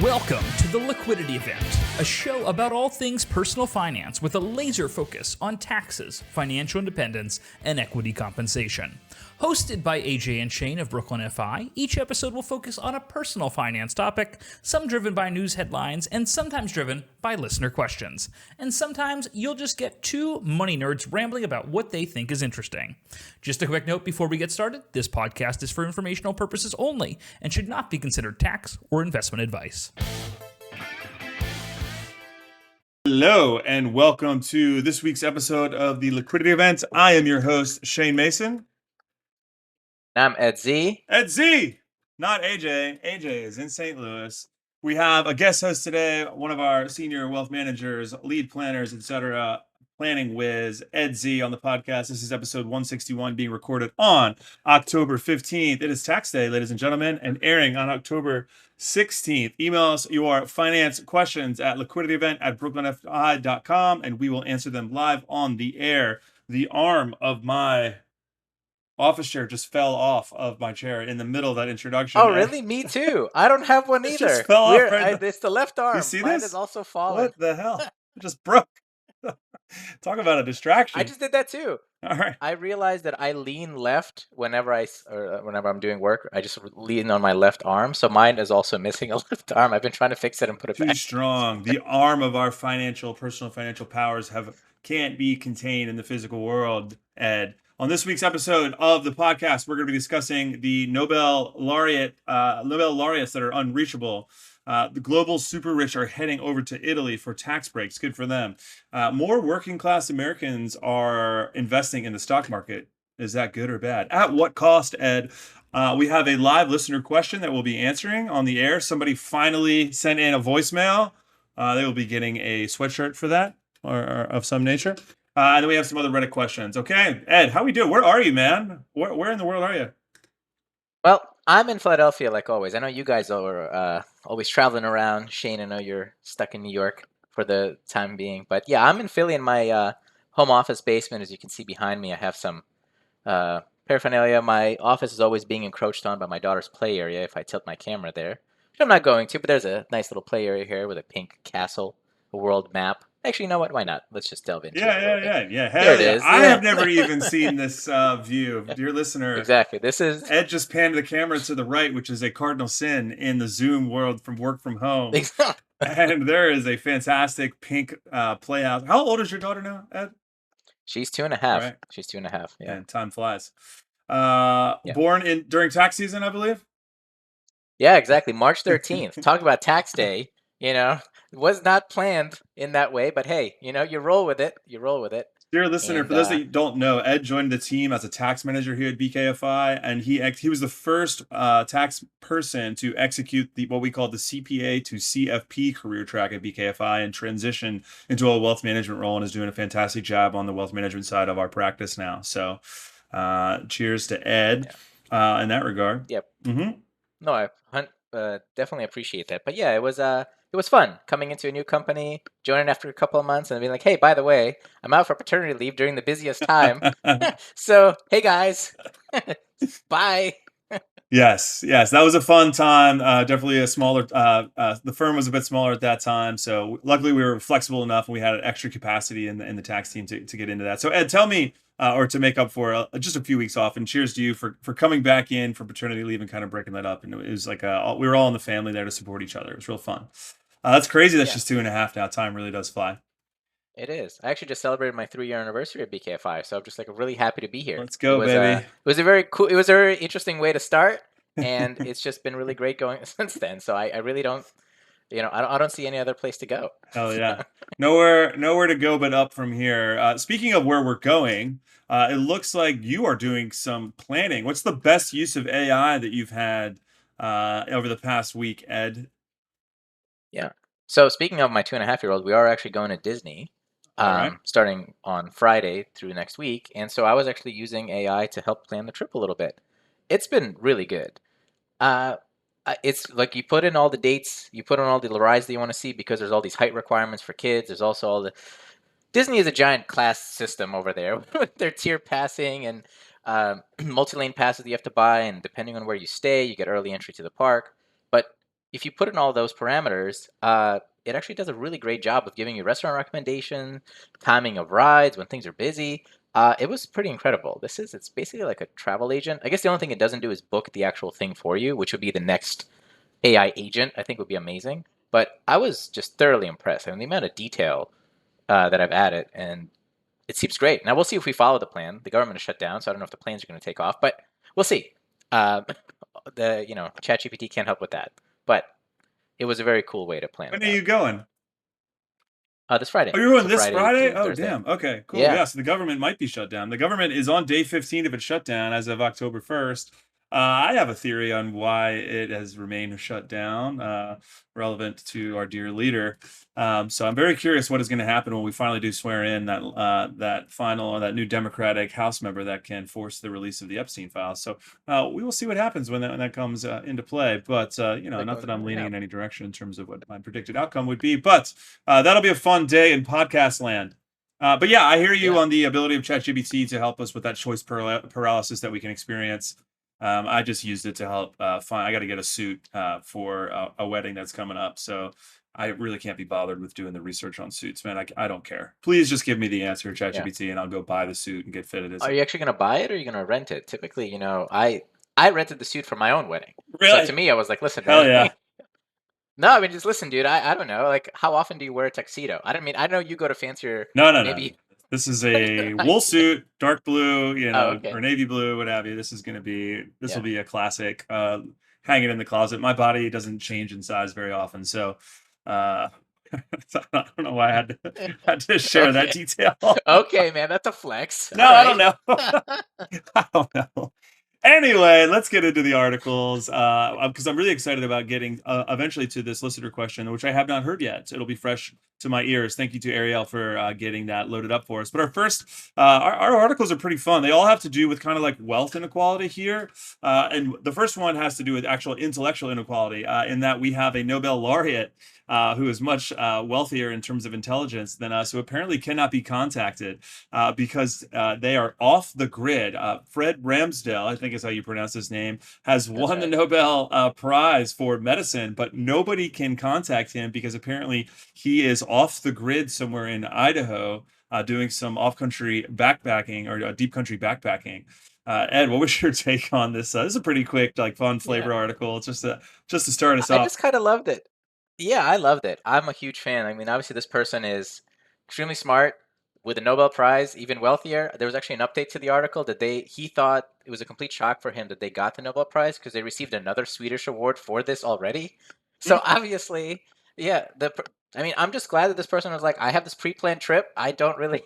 Welcome to the Liquidity Event, a show about all things personal finance with a laser focus on taxes, financial independence, and equity compensation. Hosted by AJ and Shane of Brooklyn FI, each episode will focus on a personal finance topic, some driven by news headlines and sometimes driven by listener questions. And sometimes you'll just get two money nerds rambling about what they think is interesting. Just a quick note before we get started, this podcast is for informational purposes only and should not be considered tax or investment advice. Hello and welcome to this week's episode of the Liquidity Event. I am your host, Shane Mason. I'm Ed Z. Ed Z, not AJ. AJ is in St. Louis. We have a guest host today, one of our senior wealth managers, lead planners, etc., planning whiz, Ed Z on the podcast. This is episode 161 being recorded on October 15th. It is tax day, ladies and gentlemen, and airing on October 16th. Email us your finance questions at liquidityevent@brooklynfi.com and we will answer them live on the air. The arm of my office chair just fell off of my chair in the middle of that introduction. Oh, really? Me too. I don't have one either. It just fell off It's the left arm. You see Mine this? is also falling. What the hell? It just broke. Talk about a distraction. I just did that too. All right. I realized that I lean left whenever I'm doing work. I just lean on my left arm, so mine is also missing a left arm. I've been trying to fix it and put it Too back. strong. The arm of our personal financial powers can't be contained in the physical world, Ed. On this week's episode of the podcast, we're going to be discussing the Nobel laureates that are unreachable. The global super rich are heading over to Italy for tax breaks. Good for them. More working class Americans are investing in the stock market. Is that good or bad? At what cost, Ed? We have a live listener question that we'll be answering on the air. Somebody finally sent in a voicemail. They will be getting a sweatshirt for that or of some nature. And then we have some other Reddit questions. Okay, Ed, how we doing? Where are you, man? Where in the world are you? Well, I'm in Philadelphia like always. I know you guys are always traveling around. Shane, I know you're stuck in New York for the time being. But yeah, I'm in Philly in my home office basement. As you can see behind me, I have some paraphernalia. My office is always being encroached on by my daughter's play area if I tilt my camera there. Which I'm not going to, but there's a nice little play area here with a pink castle, a world map. Actually, you know what? Why not? Let's just delve into it. Yeah. There it is. I have never even seen this view. Dear listener. Exactly. This is... Ed just panned the camera to the right, which is a cardinal sin in the Zoom world from work from home. And there is a fantastic pink playhouse. How old is your daughter now, Ed? She's 2.5. Right. She's 2.5. Yeah. And time flies. Born during tax season, I believe. Yeah, exactly. March 13th. Talk about tax day. You know, it was not planned in that way, but hey, you know, you roll with it. Dear listener, for those that don't know, Ed joined the team as a tax manager here at BKFI, and he was the first tax person to execute what we call the CPA to CFP career track at BKFI and transition into a wealth management role, and is doing a fantastic job on the wealth management side of our practice now. So, cheers to Ed in that regard. Yep. Mm-hmm. No, I definitely appreciate that. But yeah, it was fun coming into a new company, joining after a couple of months, and being like, hey, by the way, I'm out for paternity leave during the busiest time. So, hey, guys, bye. Yes, that was a fun time. Definitely a smaller, the firm was a bit smaller at that time. So luckily we were flexible enough and we had an extra capacity in the tax team to get into that. So Ed, tell me, or to make up for just a few weeks off, and cheers to you for coming back in for paternity leave and kind of breaking that up. And it was like, we were all in the family there to support each other. It was real fun. That's crazy that she's 2.5 now. Time really does fly. It is. I actually just celebrated my 3-year anniversary at BKFI, so I'm just like really happy to be here. Let's go, baby. It was a very cool. It was a very interesting way to start, and it's just been really great going since then. So I really don't, I don't see any other place to go. Hell yeah, nowhere to go but up from here. Speaking of where we're going, it looks like you are doing some planning. What's the best use of AI that you've had over the past week, Ed? Yeah. So speaking of my 2.5-year-old, we are actually going to Disney. Starting on Friday through next week. And so I was actually using AI to help plan the trip a little bit. It's been really good. It's like you put in all the dates, you put in all the rides that you want to see because there's all these height requirements for kids. There's also all the... Disney is a giant class system over there with their tier passing and multi-lane passes that you have to buy. And depending on where you stay, you get early entry to the park. But if you put in all those parameters, it actually does a really great job of giving you restaurant recommendation, timing of rides when things are busy. It was pretty incredible. It's basically like a travel agent. I guess the only thing it doesn't do is book the actual thing for you, which would be the next AI agent. I think would be amazing. But I was just thoroughly impressed. I mean, the amount of detail that I've added, and it seems great. Now we'll see if we follow the plan. The government is shut down, so I don't know if the planes are going to take off, but we'll see. Uh, the ChatGPT can't help with that, but it was a very cool way to plan When it are out. you going? This Friday. Oh, you're going So this Friday? to Oh, Thursday. damn. Okay, cool. Yeah. Yeah, so the government might be shut down. The government is on day 15 of its shutdown as of October 1st. I have a theory on why it has remained shut down, relevant to our dear leader. So I'm very curious what is going to happen when we finally do swear in that new Democratic House member that can force the release of the Epstein files. So we will see what happens when that comes into play. But not that I'm leaning in any direction in terms of what my predicted outcome would be. But that'll be a fun day in podcast land. But yeah, I hear you on the ability of ChatGPT to help us with that choice paralysis that we can experience. I just used it to help find. I got to get a suit for a wedding that's coming up, so I really can't be bothered with doing the research on suits, man. I don't care. Please just give me the answer, ChatGPT, and I'll go buy the suit and get fitted. Are you actually going to buy it or are you going to rent it? Typically, I rented the suit for my own wedding. So Really? to me, I was like, listen, Hell man. yeah. No, I mean, just listen, dude. I don't know. Like, how often do you wear a tuxedo? I know you go to fancier, No. maybe. This is a wool suit, dark blue, Oh, okay. or navy blue, what have you. This will Yeah. be a classic. Hang it in the closet. My body doesn't change in size very often, so I don't know why I had to share that Okay. detail. Okay, man. That's a flex. No, All I don't right. know. I don't know. Anyway, let's get into the articles because I'm really excited about getting eventually to this listener question, which I have not heard yet. It'll be fresh to my ears. Thank you to Ariel for getting that loaded up for us. But our articles are pretty fun. They all have to do with kind of like wealth inequality here. And the first one has to do with actual intellectual inequality in that we have a Nobel laureate who is much wealthier in terms of intelligence than us, who apparently cannot be contacted because they are off the grid. Fred Ramsdell, I think is how you pronounce his name, has won the Nobel Prize for medicine, but nobody can contact him because apparently he is off the grid somewhere in Idaho doing some off-country backpacking or deep country backpacking. Ed, what was your take on this? This is a pretty quick, like, fun flavor article. It's just to start us I off. just kind of loved it. Yeah, I loved it. I'm a huge fan. I mean, obviously, this person is extremely smart with a Nobel Prize, even wealthier. There was actually an update to the article that he thought it was a complete shock for him that they got the Nobel Prize because they received another Swedish award for this already. So obviously, yeah, I mean, I'm just glad that this person was like, I have this pre-planned trip. I don't really,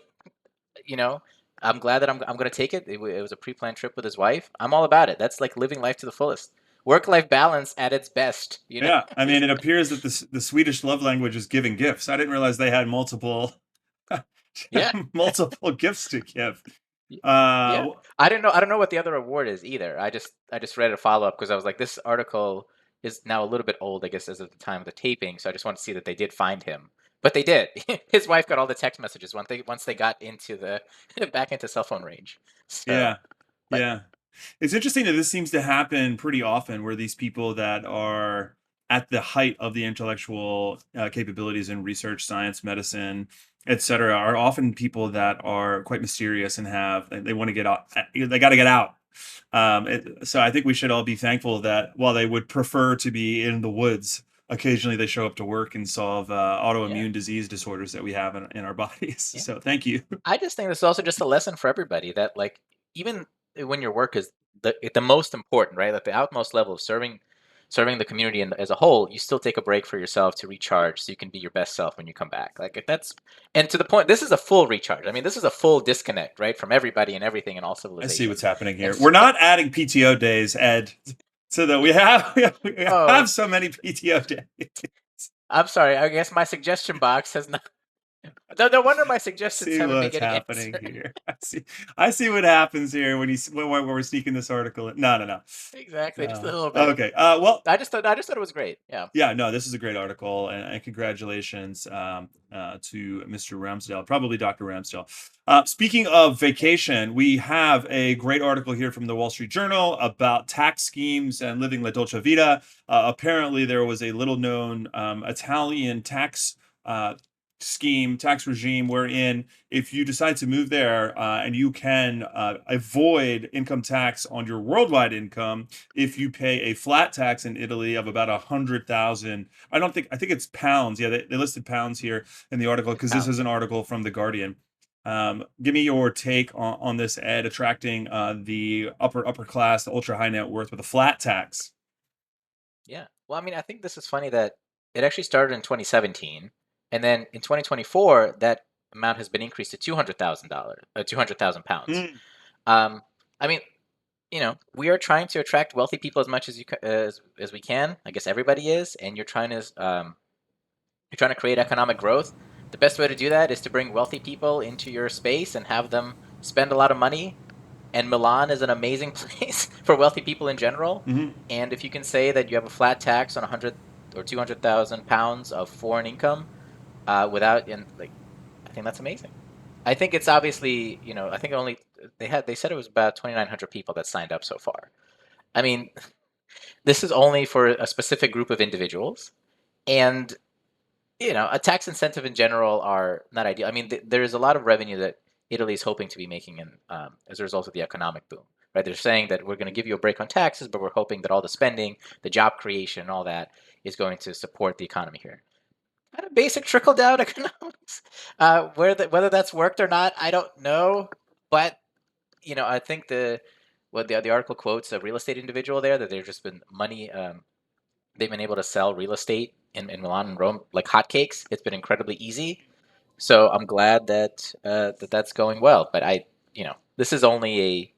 you know, I'm glad that I'm going to take it. It was a pre-planned trip with his wife. I'm all about it. That's like living life to the fullest. Work-life balance at its best, Yeah, I mean, it appears that the Swedish love language is giving gifts. I didn't realize they had multiple Yeah. multiple gifts to give. Yeah. I don't know what the other award is either. I just read a follow-up because I was like, this article is now a little bit old, I guess, as of the time of the taping. So I just want to see that they did find him. But they did. His wife got all the text messages once they got into back into cell phone range. So, but Yeah. It's interesting that this seems to happen pretty often, where these people that are at the height of the intellectual capabilities in research, science, medicine, etc., are often people that are quite mysterious and they want to get out. They got to get out. So I think we should all be thankful that while they would prefer to be in the woods, occasionally they show up to work and solve autoimmune disease disorders that we have in our bodies. yeah. So thank you. I just think this is also just a lesson for everybody that, like, even when your work is the most important, right? Like the utmost level of serving the community as a whole, you still take a break for yourself to recharge so you can be your best self when you come back. Like, if that's, and to the point, this is a full recharge. I mean, this is a full disconnect, right, from everybody and everything and all I civilization. see what's happening here. And We're not adding PTO days, Ed, so that we have so many PTO days. I'm sorry. I guess my suggestion box has not No wonder my suggestions See haven't been what's getting happening answered. here. I see what happens here when we're sneaking this article in. No, no, no. Exactly, just a No. little bit. Okay. Well, I just thought it was great. Yeah. yeah, no, this is a great article, and congratulations to Mr. Ramsdale, probably Dr. Ramsdale. Speaking of vacation, we have a great article here from the Wall Street Journal about tax schemes and living la Dolce Vita. Apparently, there was a little-known Italian tax tax regime, wherein if you decide to move there and you can avoid income tax on your worldwide income if you pay a flat tax in Italy of about 100,000. I think it's pounds. Yeah, they listed pounds here in the article because this is Pounds. an article from The Guardian. Give me your take on this ad attracting the upper class, the ultra high net worth with a flat tax. Yeah. Well, I mean, I think this is funny that it actually started in 2017, and then in 2024, that amount has been increased to $200,000, 200,000 pounds. Mm. I mean, we are trying to attract wealthy people as much as we can. I guess everybody is, and you're trying to create economic growth. The best way to do that is to bring wealthy people into your space and have them spend a lot of money. And Milan is an amazing place for wealthy people in general. Hmm. And if you can say that you have a flat tax on 100 or 200,000 pounds of foreign income, I think that's amazing. I think it's obviously, I think only they said it was about 2,900 people that signed up so far. I mean, this is only for a specific group of individuals, and a tax incentive in general are not ideal. I mean, there is a lot of revenue that Italy is hoping to be making as a result of the economic boom, right? They're saying that we're going to give you a break on taxes, but we're hoping that all the spending, the job creation, and all that is going to support the economy here. Kind of basic trickle down economics. Whether that's worked or not, I don't know. But I think the article quotes a real estate individual there that there's just been money. They've been able to sell real estate in Milan and Rome like hotcakes. It's been incredibly easy. So I'm glad that's going well. But this is only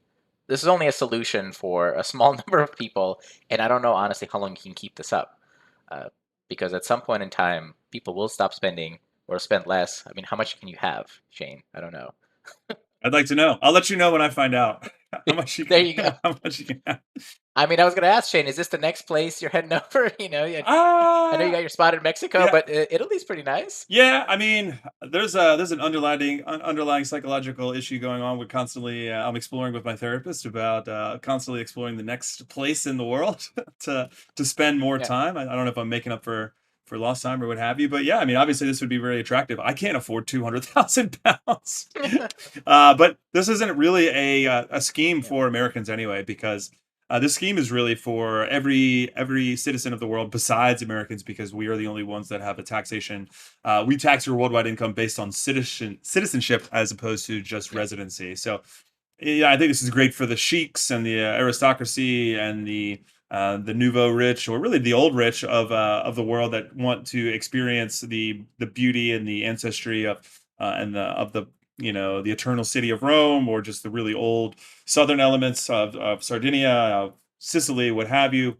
a solution for a small number of people, and I don't know honestly how long you can keep this up, because at some point in time, people will stop spending or spend less. I mean, how much can you have, Shane? I don't know. I'd like to know. I'll let you know when I find out how much you There can, you go. how much you can have. I mean, I was going to ask Shane, is this the next place you're heading over? I know you Ah, got your spot in Mexico, yeah. but Italy's pretty nice. Yeah, I mean, there's an underlying psychological issue going on. We're constantly I'm exploring with my therapist about constantly exploring the next place in the world to spend more Yeah. time. I don't know if I'm making up for lost time or what have you, but yeah, I mean, obviously this would be very attractive. I can't afford 200,000 pounds, but this isn't really a scheme Yeah. for Americans anyway, because this scheme is really for every citizen of the world besides Americans, because we are the only ones that have a taxation. We tax your worldwide income based on citizenship as opposed to just Yeah. residency. So, yeah, I think this is great for the sheiks and the aristocracy and the nouveau rich, or really the old rich of the world, that want to experience the beauty and the ancestry of the the eternal city of Rome, or just the really old southern elements of Sardinia, Sicily, what have you.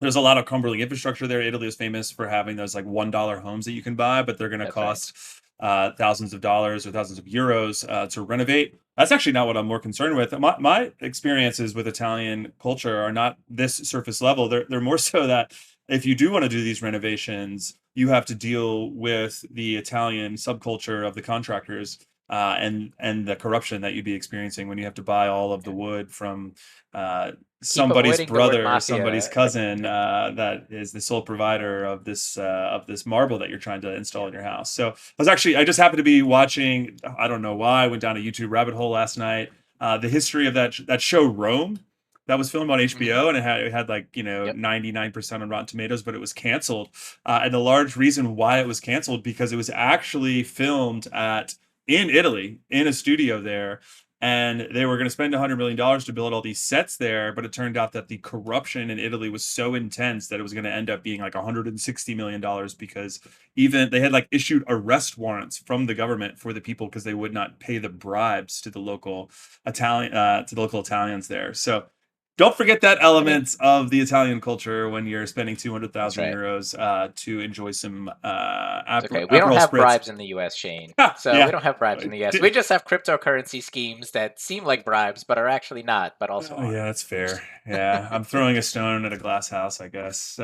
There's a lot of crumbling infrastructure there. Italy is famous for having those like $1 homes that you can buy, but they're going to That's right. cost thousands of dollars or thousands of euros to renovate. That's actually not what I'm more concerned with. My experiences with Italian culture are not this surface level. They're more so that if you do want to do these renovations, you have to deal with the Italian subculture of the contractors, and the corruption that you'd be experiencing when you have to buy all of the Yeah. wood from uh, Keep somebody's avoiding the word brother or somebody's mafia. cousin that is the sole provider of this marble that you're trying to install Yeah. in your house. So I just happened to be watching. I don't know why I went down a YouTube rabbit hole last night. The history of that show Rome, that was filmed on Hmm. HBO, and it had like Yep. 99% on Rotten Tomatoes, but it was canceled. And the large reason why it was canceled, because it was actually filmed in Italy, in a studio there, and they were going to spend $100 million to build all these sets there, but it turned out that the corruption in Italy was so intense that it was going to end up being like $160 million, because even they had like issued arrest warrants from the government for the people because they would not pay the bribes to the local Italians there. So don't forget that element of the Italian culture when you're spending 200,000 right. euros to enjoy some It's okay. We don't Aperol have spritz. bribes in the U.S., Shane. Ha, So we yeah. don't have bribes in the U.S. We just have cryptocurrency schemes that seem like bribes, but are actually not, but also Oh, are. yeah, that's fair. Yeah, I'm throwing a stone at a glass house, I guess.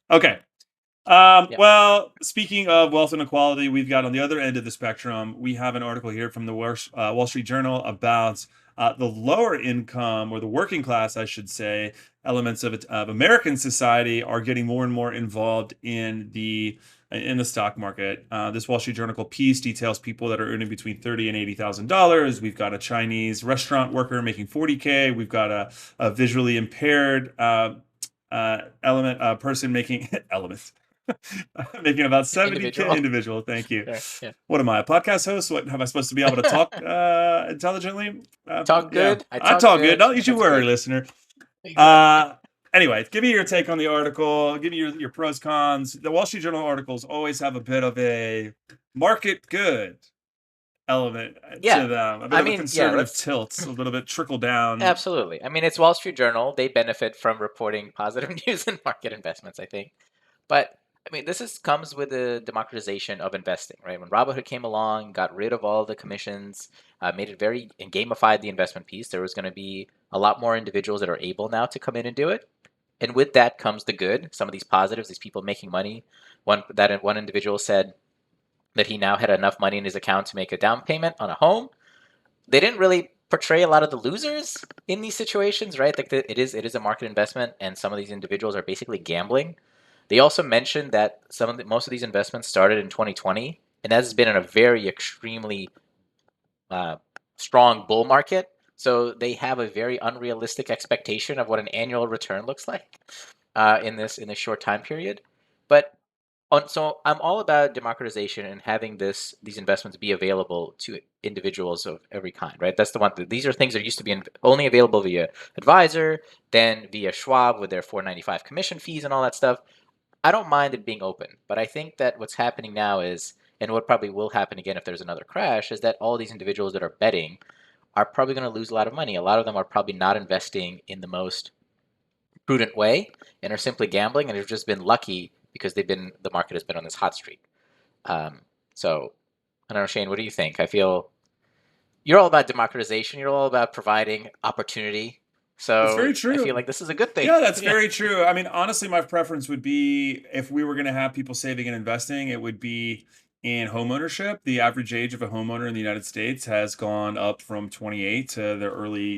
Okay. Yep. Well, speaking of wealth inequality, we've got on the other end of the spectrum, we have an article here from the Wall Street Journal about the lower income or the working class, I should say, elements of American society are getting more and more involved in the stock market. This Wall Street Journal piece details people that are earning between $30,000 and $80,000. We've got a Chinese restaurant worker making 40K. We've got a visually impaired person making elements making about 70K Individual. individual. Thank you. Sure. Yeah. What am I, a podcast host? What am I supposed to be able to talk intelligently? Talk Yeah, good. I I talk talk good. good, Don't you and it's worry, good. listener. Exactly. Anyway, give me your take on the article. Give me your pros, cons. The Wall Street Journal articles always have a bit of a market good element Yeah. to them, a bit I of a mean, yeah, conservative tilt, a little bit trickle down. absolutely. I mean, it's Wall Street Journal. They benefit from reporting positive news in market investments, I think. But I mean, comes with the democratization of investing, right? When Robinhood came along, got rid of all the commissions, made it and gamified the investment piece. There was going to be a lot more individuals that are able now to come in and do it. And with that comes the good. Some of these positives, these people making money. One individual said that he now had enough money in his account to make a down payment on a home. They didn't really portray a lot of the losers in these situations, right? Like it is a market investment, and some of these individuals are basically gambling. They also mentioned that most of these investments started in 2020, and that has been in a very extremely uh, strong bull market. So they have a very unrealistic expectation of what an annual return looks like in this short time period. But so I'm all about democratization and having these investments be available to individuals of every kind, right? That's the one. These are things that used to be only available via advisor, then via Schwab with their 495 commission fees and all that stuff. I don't mind it being open, but I think that what's happening now is, and what probably will happen again if there's another crash, is that all these individuals that are betting are probably going to lose a lot of money. A lot of them are probably not investing in the most prudent way and are simply gambling and have just been lucky because the market has been on this hot streak. So I don't know, Shane, what do you think? I feel you're all about democratization. You're all about providing opportunity. That's So very I feel true. like this is a good thing. Yeah, that's Yeah. very true. I mean, honestly, my preference would be if we were going to have people saving and investing, it would be in home ownership. The average age of a homeowner in the United States has gone up from 28 to the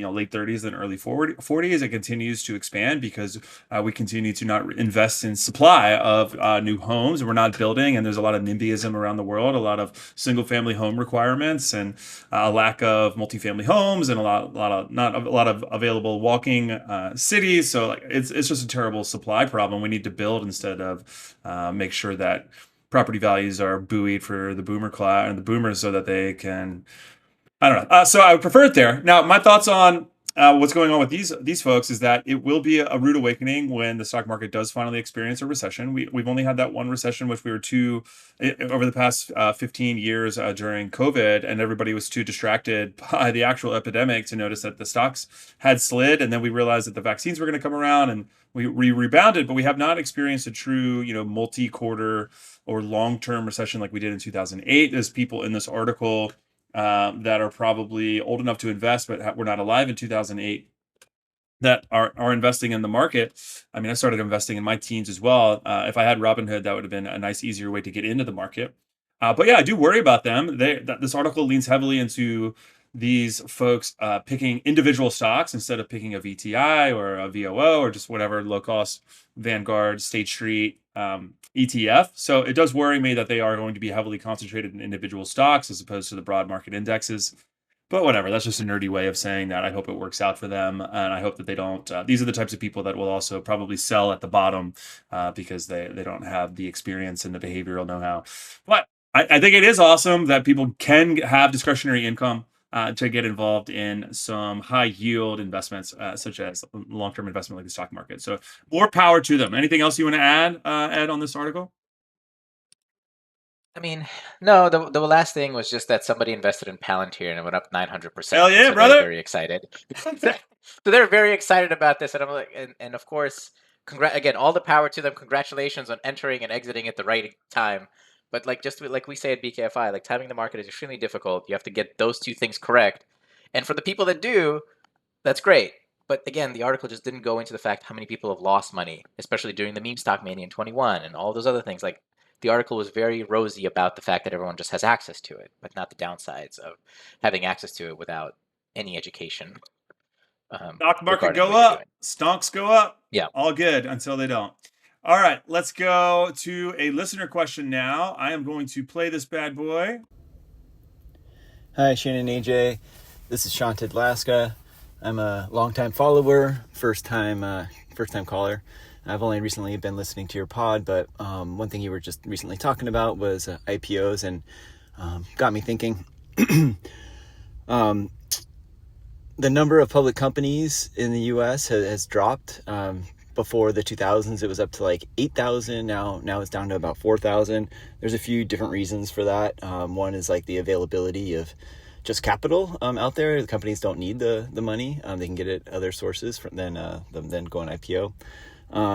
late 30s and early 40s. It continues to expand because we continue to not invest in supply of new homes. We're not building, and there's a lot of NIMBYism around the world, a lot of single family home requirements, and a lack of multifamily homes, and not a lot of available walking cities. So like it's just a terrible supply problem. We need to build instead of make sure that property values are buoyed for the boomer class and the boomers so that they can. I don't know. So I would prefer it there. Now, my thoughts on what's going on with these folks is that it will be a rude awakening when the stock market does finally experience a recession. We've only had that one recession, which we were too over the past 15 years during COVID, and everybody was too distracted by the actual epidemic to notice that the stocks had slid, and then we realized that the vaccines were going to come around, and we rebounded, but we have not experienced a true, multi-quarter or long-term recession like we did in 2008. There's people in this article that are probably old enough to invest but were not alive in 2008 that are investing in the market. I mean, I started investing in my teens as well. If I had Robinhood, that would have been a nice, easier way to get into the market. But yeah, I do worry about them. This article leans heavily into these folks picking individual stocks instead of picking a VTI or a VOO or just whatever low cost Vanguard, State Street ETF. So it does worry me that they are going to be heavily concentrated in individual stocks as opposed to the broad market indexes. But whatever, that's just a nerdy way of saying that. I hope it works out for them, and I hope that they don't. These are the types of people that will also probably sell at the bottom because they don't have the experience and the behavioral know-how. But I think it is awesome that people can have discretionary income to get involved in some high yield investments, such as long-term investment like the stock market. So more power to them. Anything else you want to add, Ed, on this article? I mean, no, the last thing was just that somebody invested in Palantir and it went up 900%. Hell And yeah, so they're brother! very excited. So they're very excited about this, and I'm like, and of course, again, all the power to them. Congratulations on entering and exiting at the right time. But like like we say at BKFI, like timing the market is extremely difficult. You have to get those two things correct, and for the people that do, that's great. But again, the article just didn't go into the fact how many people have lost money, especially during the meme stock mania in 21 and all those other things. Like the article was very rosy about the fact that everyone just has access to it, but not the downsides of having access to it without any education Stock market regarding go what you're doing. up, stonks go up. Yeah. All good until they don't. All right, let's go to a listener question now. I am going to play this bad boy. Hi, Shannon and AJ. This is Sean Tidlaska. I'm a longtime follower, first time caller. I've only recently been listening to your pod, but one thing you were just recently talking about was IPOs, and got me thinking. The number of public companies in the U.S. has dropped. Before the 2000s, it was up to like 8,000. Now it's down to about 4,000. There's a few different reasons for that. One is like the availability of just capital out there. The companies don't need the money. They can get it other sources than going IPO.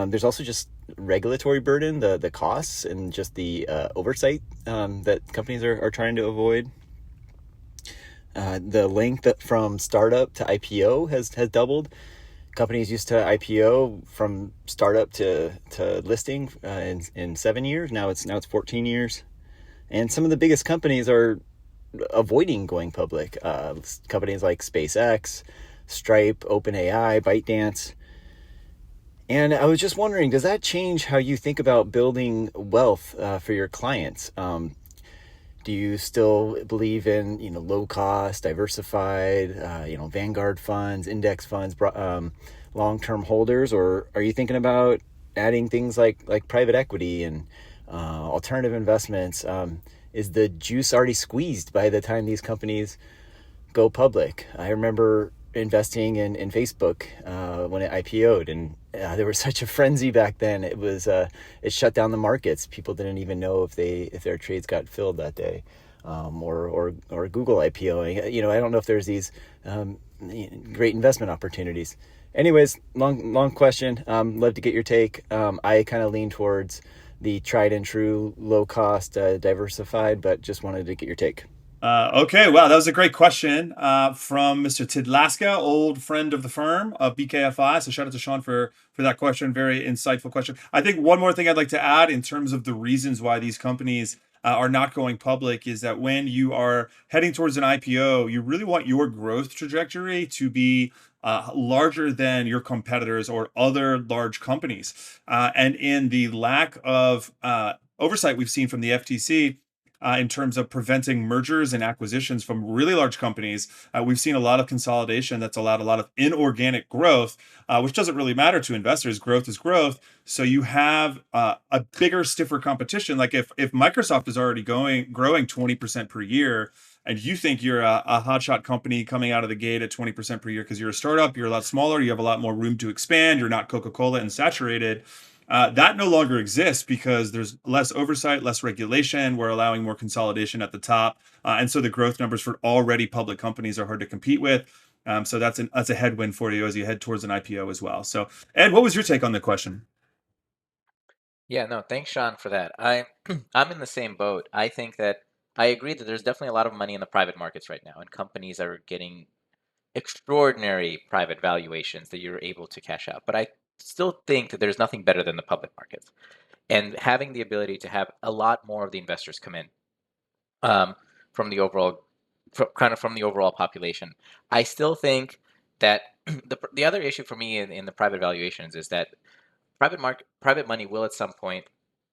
There's also just regulatory burden, the costs, and just the oversight that companies are trying to avoid. The length from startup to IPO has doubled. Companies used to IPO from startup to listing in 7 years. Now it's 14 years, and some of the biggest companies are avoiding going public. Companies like SpaceX, Stripe, OpenAI, ByteDance. And I was just wondering, does that change how you think about building wealth for your clients? Do you still believe in low cost, diversified, Vanguard funds, index funds, long-term holders, or are you thinking about adding things like private equity and alternative investments? Is the juice already squeezed by the time these companies go public? I remember investing in Facebook when it IPO'd, and there was such a frenzy back then. It shut down the markets. People didn't even know if their trades got filled that day, or Google IPOing. I don't know if there's these great investment opportunities. Anyways, long question. Love to get your take. I kind of lean towards the tried and true, low cost, diversified, but just wanted to get your take. Okay, wow, that was a great question from Mr. Tidlaska, old friend of the firm of BKFI. So shout out to Sean for that question. Very insightful question. I think one more thing I'd like to add in terms of the reasons why these companies are not going public is that when you are heading towards an IPO, you really want your growth trajectory to be larger than your competitors or other large companies. And in the lack of oversight we've seen from the FTC, in terms of preventing mergers and acquisitions from really large companies, we've seen a lot of consolidation that's allowed a lot of inorganic growth, which doesn't really matter to investors. Growth is growth. So you have a bigger, stiffer competition. Like if Microsoft is already growing 20% per year, and you think you're a hotshot company coming out of the gate at 20% per year because you're a startup, you're a lot smaller, you have a lot more room to expand, you're not Coca-Cola and saturated. That no longer exists because there's less oversight, less regulation. We're allowing more consolidation at the top. And so the growth numbers for already public companies are hard to compete with. So that's a headwind for you as you head towards an IPO as well. So Ed, what was your take on the question? Yeah, no, thanks, Sean, for that. I'm in the same boat. I think that I agree that there's definitely a lot of money in the private markets right now, and companies are getting extraordinary private valuations that you're able to cash out. But I still think that there's nothing better than the public markets, and having the ability to have a lot more of the investors come in from the overall, from the overall population. I still think that the other issue for me in the private valuations is that private money will at some point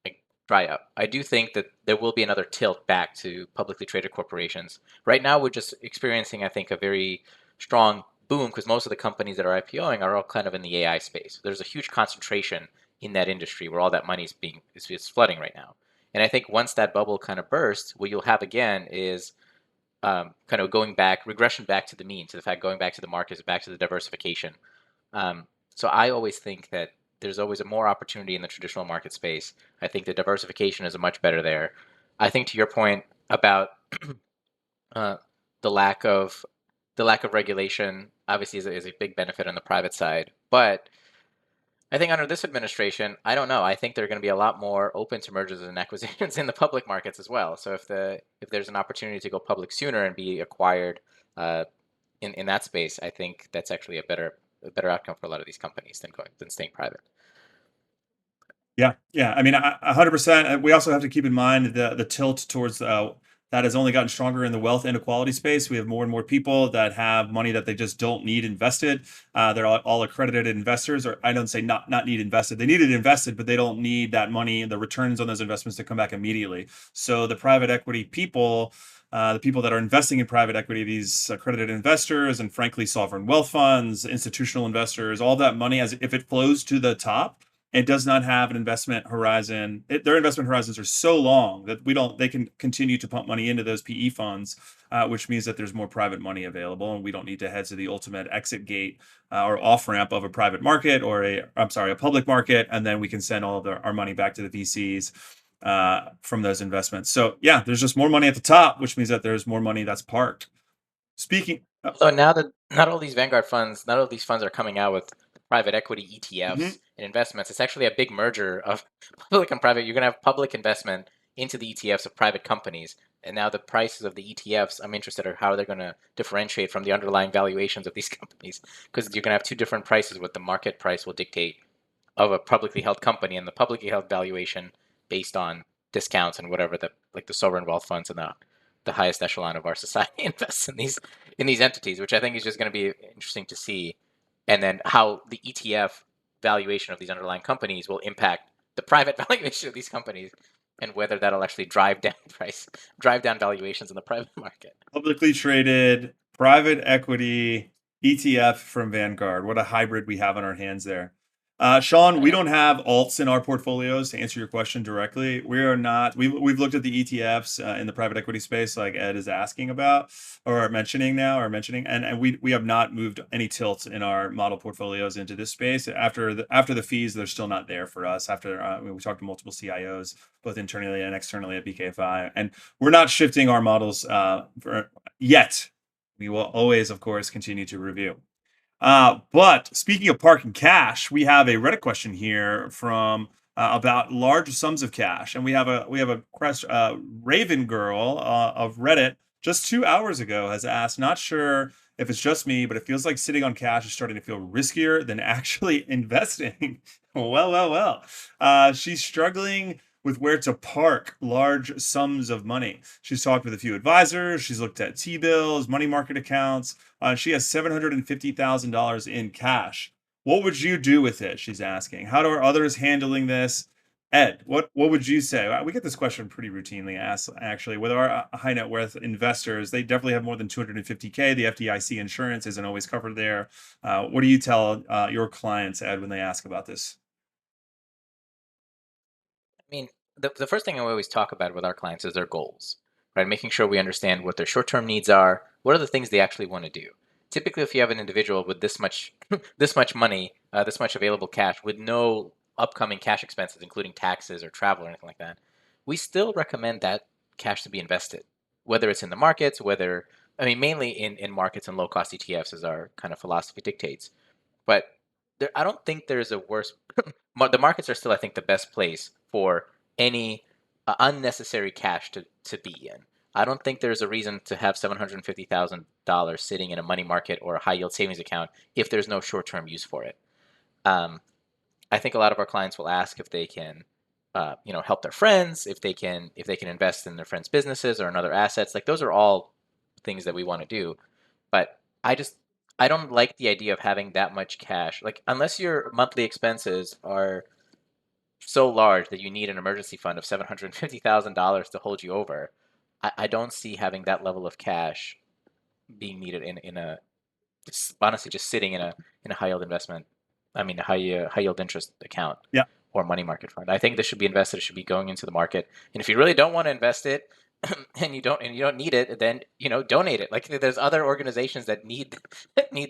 like dry up. I do think that there will be another tilt back to publicly traded corporations. Right now, we're just experiencing, I think, a very strong boom because most of the companies that are IPOing are all kind of in the AI space. There's a huge concentration in that industry where all that money is flooding right now. And I think once that bubble kind of bursts, what you'll have again is kind of regression back to the mean, to the fact going back to the markets, back to the diversification. So I always think that there's always a more opportunity in the traditional market space. I think the diversification is much better there. I think to your point about the lack of the lack of regulation obviously is a big benefit on the private side. But I think under this administration, I don't know. I think they're going to be a lot more open to mergers and acquisitions in the public markets as well. So if there's an opportunity to go public sooner and be acquired in that space, I think that's actually a better outcome for a lot of these companies than staying private. Yeah. I mean, 100%. We also have to keep in mind the tilt towards that has only gotten stronger in the wealth inequality space. We have more and more people that have money that they just don't need invested. They're all accredited investors, or I don't say not need invested. They need it invested, but they don't need that money and the returns on those investments to come back immediately. So the private equity people, the people that are investing in private equity, these accredited investors, and frankly, sovereign wealth funds, institutional investors, all that money, as if it flows to the top, it does not have an investment horizon. Their investment horizons are so long that they can continue to pump money into those PE funds, which means that there's more private money available, and we don't need to head to the ultimate exit gate or off ramp of a private market or a public market, and then we can send all of our money back to the VCs from those investments. So yeah, there's just more money at the top, which means that there's more money that's parked. Speaking. So now that not all these Vanguard funds, not all these funds are coming out with private equity ETFs and investments, it's actually a big merger of public and private. You're going to have public investment into the ETFs of private companies. And now the prices of the ETFs, I'm interested in how they're going to differentiate from the underlying valuations of these companies, because you're going to have two different prices. What the market price will dictate of a publicly held company, and the publicly held valuation based on discounts and whatever the sovereign wealth funds and the highest echelon of our society invests in these entities, which I think is just going to be interesting to see. And then how the ETF valuation of these underlying companies will impact the private valuation of these companies, and whether that'll actually drive down valuations in the private market. Publicly traded private equity ETF from Vanguard. What a hybrid we have on our hands there. Sean, we don't have alts in our portfolios, to answer your question directly. We are not. We've looked at the ETFs in the private equity space, like Ed is asking about or mentioning, and we have not moved any tilt in our model portfolios into this space. After the fees, they're still not there for us. After we talked to multiple CIOs, both internally and externally at BKFI, and we're not shifting our models yet. We will always, of course, continue to review. But speaking of parking cash, we have a Reddit question here from about large sums of cash, and we have a question. Raven Girl of Reddit just 2 hours ago has asked, not sure if it's just me, but it feels like sitting on cash is starting to feel riskier than actually investing. Well. She's struggling with where to park large sums of money. She's talked with a few advisors. She's looked at T-bills, money market accounts. She has $750,000 in cash. What would you do with it? She's asking. How are others handling this? Ed, what would you say? We get this question pretty routinely asked, actually. With our high net worth investors, they definitely have more than 250K. The FDIC insurance isn't always covered there. What do you tell your clients, Ed, when they ask about this? I mean, the first thing I always talk about with our clients is their goals, right? Making sure we understand what their short-term needs are. What are the things they actually want to do? Typically, if you have an individual with this much money, this much available cash, with no upcoming cash expenses, including taxes or travel or anything like that, we still recommend that cash to be invested, whether it's in the markets, mainly in markets and low-cost ETFs, as our kind of philosophy dictates. But I don't think there's a worse. The markets are still, I think, the best place for any unnecessary cash to be in. I don't think there's a reason to have $750,000 sitting in a money market or a high yield savings account if there's no short term use for it. I think a lot of our clients will ask if they can, help their friends, if they can invest in their friends' businesses or in other assets. Like, those are all things that we want to do. But I don't like the idea of having that much cash. Like, unless your monthly expenses are so large that you need an emergency fund of $750,000 to hold you over, I don't see having that level of cash being needed honestly just sitting in a high yield investment. I mean, a high yield interest account. Yeah. Or money market fund. I think this should be invested. It should be going into the market. And if you really don't want to invest it, and you don't need it, then donate it. Like, there's other organizations that need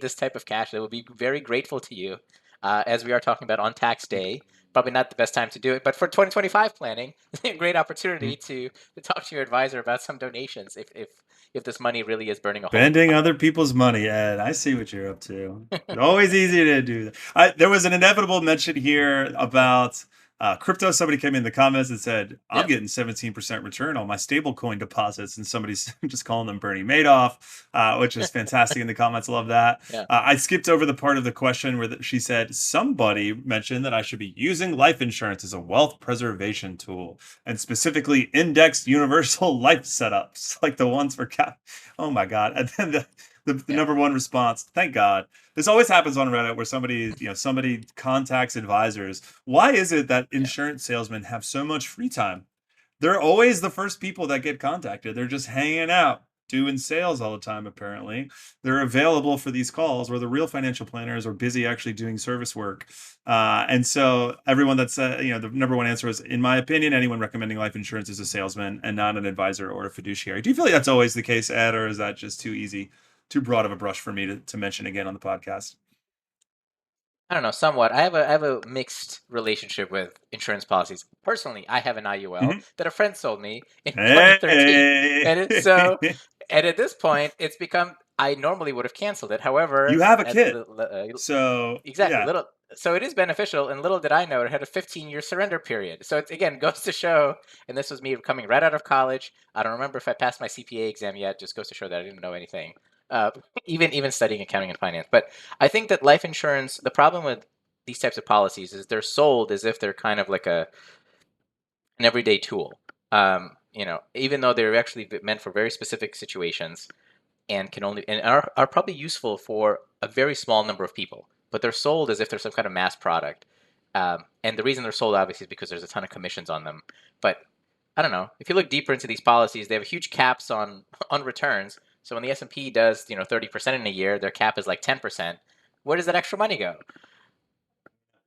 this type of cash that will be very grateful to you, as we are talking about on tax day, probably not the best time to do it. But for 2025 planning, a great opportunity to talk to your advisor about some donations if this money really is burning a hole. Spending other people's money, Ed. I see what you're up to. It's always easy to do that. There was an inevitable mention here about crypto. Somebody came in the comments and said, I'm getting 17% return on my stablecoin deposits. And somebody's just calling them Bernie Madoff, which is fantastic in the comments. I love that. Yeah. I skipped over the part of the question where she said, somebody mentioned that I should be using life insurance as a wealth preservation tool, and specifically indexed universal life setups like the ones for cap. Oh my God. And then the number one response, thank God. This always happens on Reddit where somebody contacts advisors. Why is it that insurance salesmen have so much free time? They're always the first people that get contacted. They're just hanging out, doing sales all the time, apparently. They're available for these calls where the real financial planners are busy actually doing service work. And so everyone that's, the number one answer is, in my opinion, anyone recommending life insurance is a salesman and not an advisor or a fiduciary. Do you feel like that's always the case, Ed, or is that just too easy, too broad of a brush for me to mention again on the podcast? I don't know, somewhat. I have a mixed relationship with insurance policies. Personally, I have an IUL that a friend sold me in 2013, and at this point, it's become. I normally would have canceled it. However, you have a kid, so exactly. Yeah. So it is beneficial, and little did I know it had a 15-year surrender period. So it again goes to show, and this was me coming right out of college. I don't remember if I passed my CPA exam yet. Just goes to show that I didn't know anything. Even studying accounting and finance. But I think that life insurance, the problem with these types of policies is they're sold as if they're kind of like an everyday tool. Even though they're actually meant for very specific situations and are probably useful for a very small number of people. But they're sold as if they're some kind of mass product. And the reason they're sold obviously is because there's a ton of commissions on them. But I don't know. If you look deeper into these policies, they have huge caps on returns. So when the S&P does, 30% in a year, their cap is like 10%. Where does that extra money go?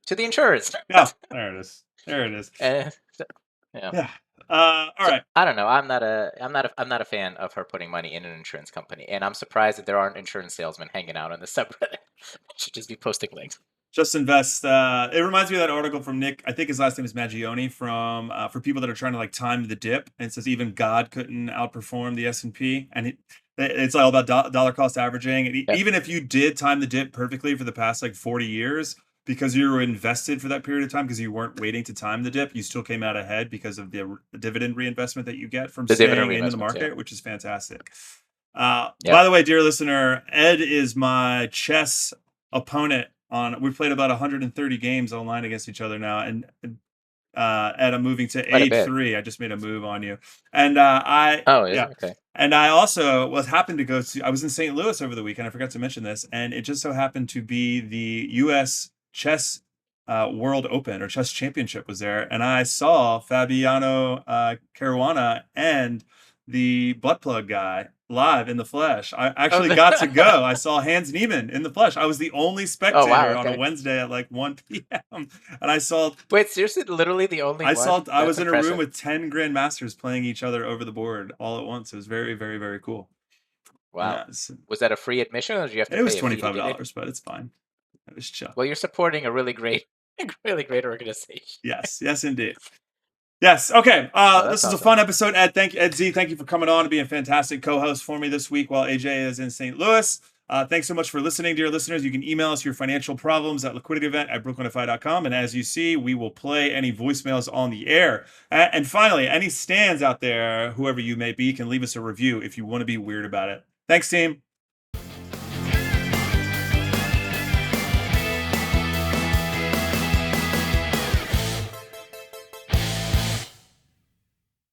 To the insurers. Yeah, there it is. Yeah. All right. I don't know. I'm not a fan of her putting money in an insurance company, and I'm surprised that there aren't insurance salesmen hanging out on the subreddit. Should just be posting links. Just invest. It reminds me of that article from Nick. I think his last name is Maggioni, from for people that are trying to time the dip. And it says even God couldn't outperform the S&P, and it's all about dollar cost averaging. And even if you did time the dip perfectly for the past 40 years, because you were invested for that period of time, because you weren't waiting to time the dip, you still came out ahead because of the dividend reinvestment that you get from staying in the market, which is fantastic. By the way, dear listener, Ed is my chess opponent. We've played about 130 games online against each other now, and Ed, I'm moving to A3. I just made a move on you, and okay. And I also happened to go to. I was in St. Louis over the weekend. I forgot to mention this, and it just so happened to be the U.S. Chess World Open or Chess Championship was there, and I saw Fabiano Caruana and the butt plug guy live in the flesh. I actually got to go. I saw Hans Niemann in the flesh. I was the only spectator on a Wednesday at 1 p.m. And I saw. Wait, seriously, literally the only one? I was in a room with 10 grandmasters playing each other over the board all at once. It was very, very, very cool. Wow. Was that a free admission, or did you have to pay? It was $25, but it's fine. It was chill. Well, you're supporting a really great organization. Yes, indeed. Yes. Okay. This is a fun episode. Ed Z, thank you for coming on and being a fantastic co-host for me this week while AJ is in St. Louis. Thanks so much for listening, dear listeners. You can email us your financial problems at liquidityevent@brooklynify.com. And as you see, we will play any voicemails on the air. And finally, any stands out there, whoever you may be, can leave us a review if you want to be weird about it. Thanks, team.